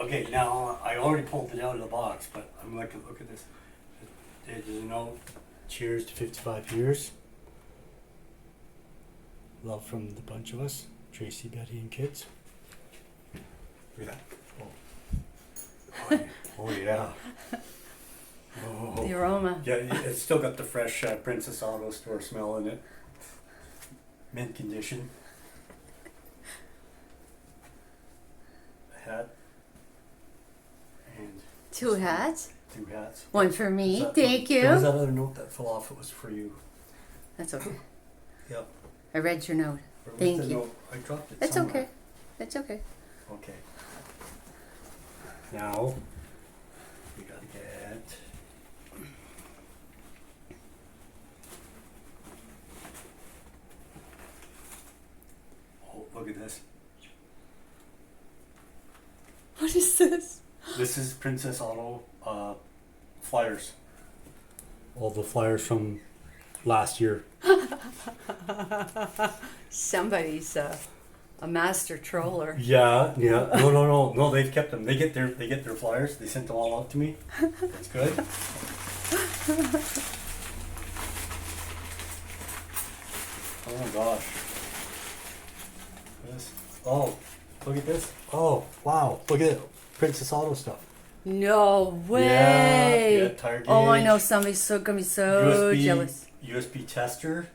Okay, now I already pulled it out of the box, but I'm like, look at this. There's a note. Cheers to 55 years. Love from the bunch of us. Tracy, Betty, and kids. Look at that. Oh yeah. Oh. The aroma. Yeah, it's still got the fresh Princess Auto Store smell in it. Mint condition. A hat. And Two hats. 2 hats. One for me. That, Thank you. There was that other note that fell off. It was for you. That's okay. Yep. I read your note. Where was Thank the you. note? I dropped it That's somewhere. okay. That's okay. Okay. Now, we gotta get... Oh, look at this. What is this? This is Princess Auto flyers. All the flyers from last year. Somebody's a master troller. Yeah. No, they've kept them. They get their flyers. They sent them all out to me. That's good. Oh my gosh. This. Oh, look at this. Oh, wow. Look at it. Princess Auto stuff. No way. Yeah, tire gauge. Oh, I know somebody's gonna be so USB, jealous. USB tester.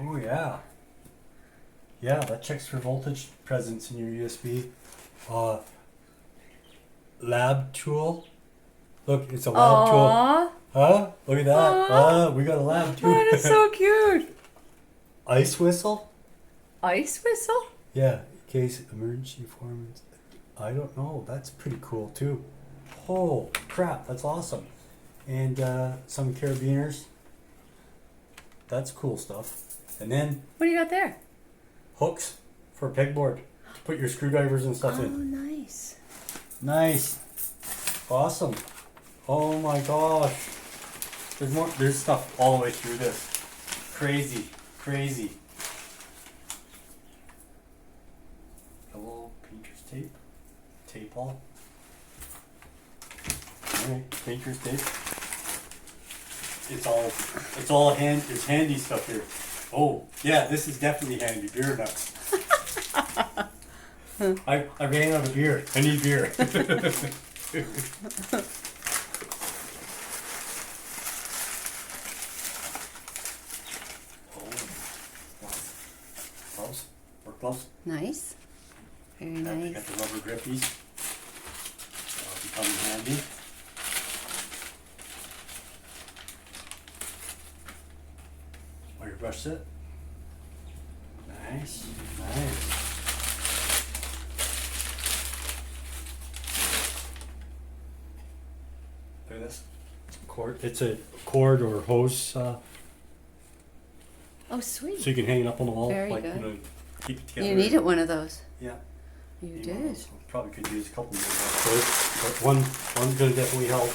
Oh yeah. Yeah, that checks for voltage presence in your USB. Lab tool. Look, it's a lab tool. Aww. Huh? Look at that. We got a lab tool. That is so cute. Ice whistle? Ice whistle? Yeah, in case emergency forms. I don't know. That's pretty cool too. Oh crap, that's awesome. And some carabiners. That's cool stuff. And then What do you got there? hooks for a pegboard to put your screwdrivers and stuff Oh, in. nice. Nice. Awesome. Oh my gosh. There's more. There's stuff all the way through this. Crazy. Crazy. Hello, painter's tape. Tape all. Alright, painter's tape. It's all it's handy stuff here. Oh, yeah, this is definitely handy. Beer nuts. I ran out of beer. I need beer. Gloves. Work gloves. Nice. Very Got nice. the rubber grippies. That'll become handy. Wire brush set. Nice. Nice. Look at this. Cord. It's a cord or hose, Oh, sweet. so you can hang it up on the wall. Very like, good. You know, keep it together. You needed one of those. Yeah. You Need one of did. those. Probably could use a couple more of those, but one's gonna definitely help.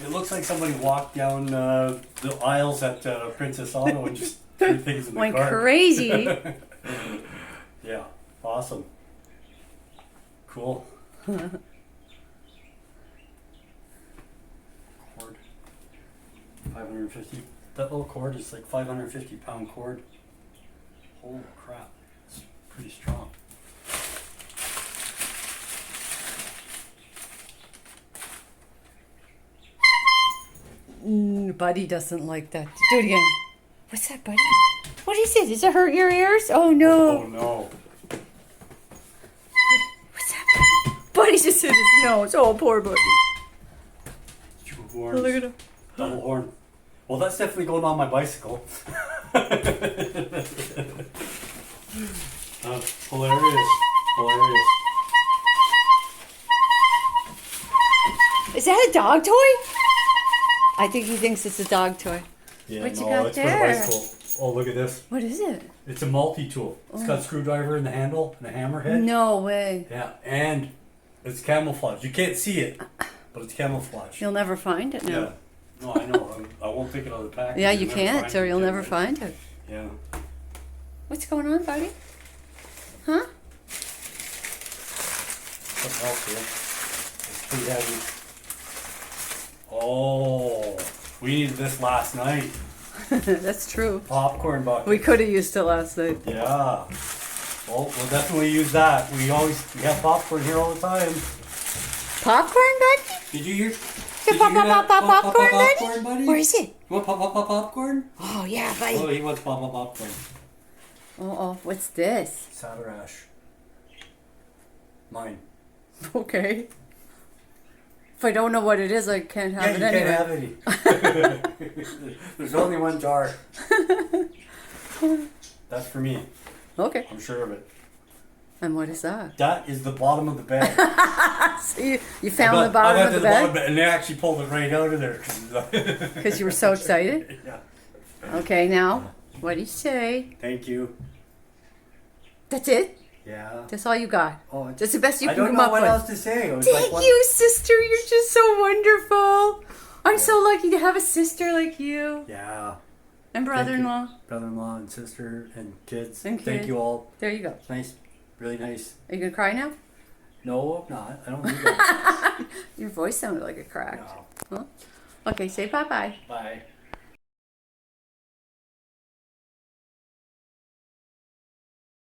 It looks like somebody walked down the aisles at Princess Auto and just threw things in the Went cart. crazy. Yeah, awesome. Cool. Cord. 550. That little cord is like 550-pound cord. Holy crap. It's pretty strong. Buddy doesn't like that. Do it again. What's that, Buddy? What is it? Does it hurt your ears? Oh no. Oh no. What's that, Buddy? Buddy just hit his nose. Oh, poor Buddy. Two Oh, horns. look at him. Double horn. Well, that's definitely going on my bicycle. Hilarious. Hilarious. Is that a dog toy? I think he thinks it's a dog toy. Yeah, What you no, got it's there? for the bicycle. Oh, look at this. What is it? It's a multi-tool. It's got a screwdriver in the handle and a hammerhead. No way. Yeah, and it's camouflage. You can't see it, but it's camouflage. You'll never find it now. Yeah. No, I know. I won't take it out of the package. Yeah, You'll you never can't, find or it you'll again, never right? find it. Yeah. What's going on, buddy? Huh? What else here? It's pretty heavy. Oh, we needed this last night. That's true. Popcorn bucket. We could have used it last night. Yeah. Well, we'll definitely use that. We have popcorn here all the time. Popcorn, buddy? Did you hear? The Did you hear that? popcorn, Popcorn, buddy? Where is it? You want popcorn? Oh, yeah, buddy. Oh, he wants popcorn. Oh, what's this? Saturash. Mine. Okay. If I don't know what it is, I can't have Yeah, it you anyway. can't have any. There's only one jar. That's for me. Okay. I'm sure of it. And what is that? That is the bottom of the bed. So you found the bottom of the bed? And they actually pulled it right out of there. Because you were so excited? Yeah. Okay, now, what do you say? Thank you. That's it? Yeah. That's all you got? Oh, That's the best you I can don't come know up what with? else to say. It was Thank like, you, sister. You're just so wonderful. I'm so lucky to have a sister like you. Yeah. And brother-in-law. Brother-in-law and sister and kids. And Thank kids. you all. There you go. Nice. Really nice. Are you going to cry now? No, I'm not. I don't do that. Your voice sounded like it cracked. No. Huh? Okay, say bye-bye. Bye.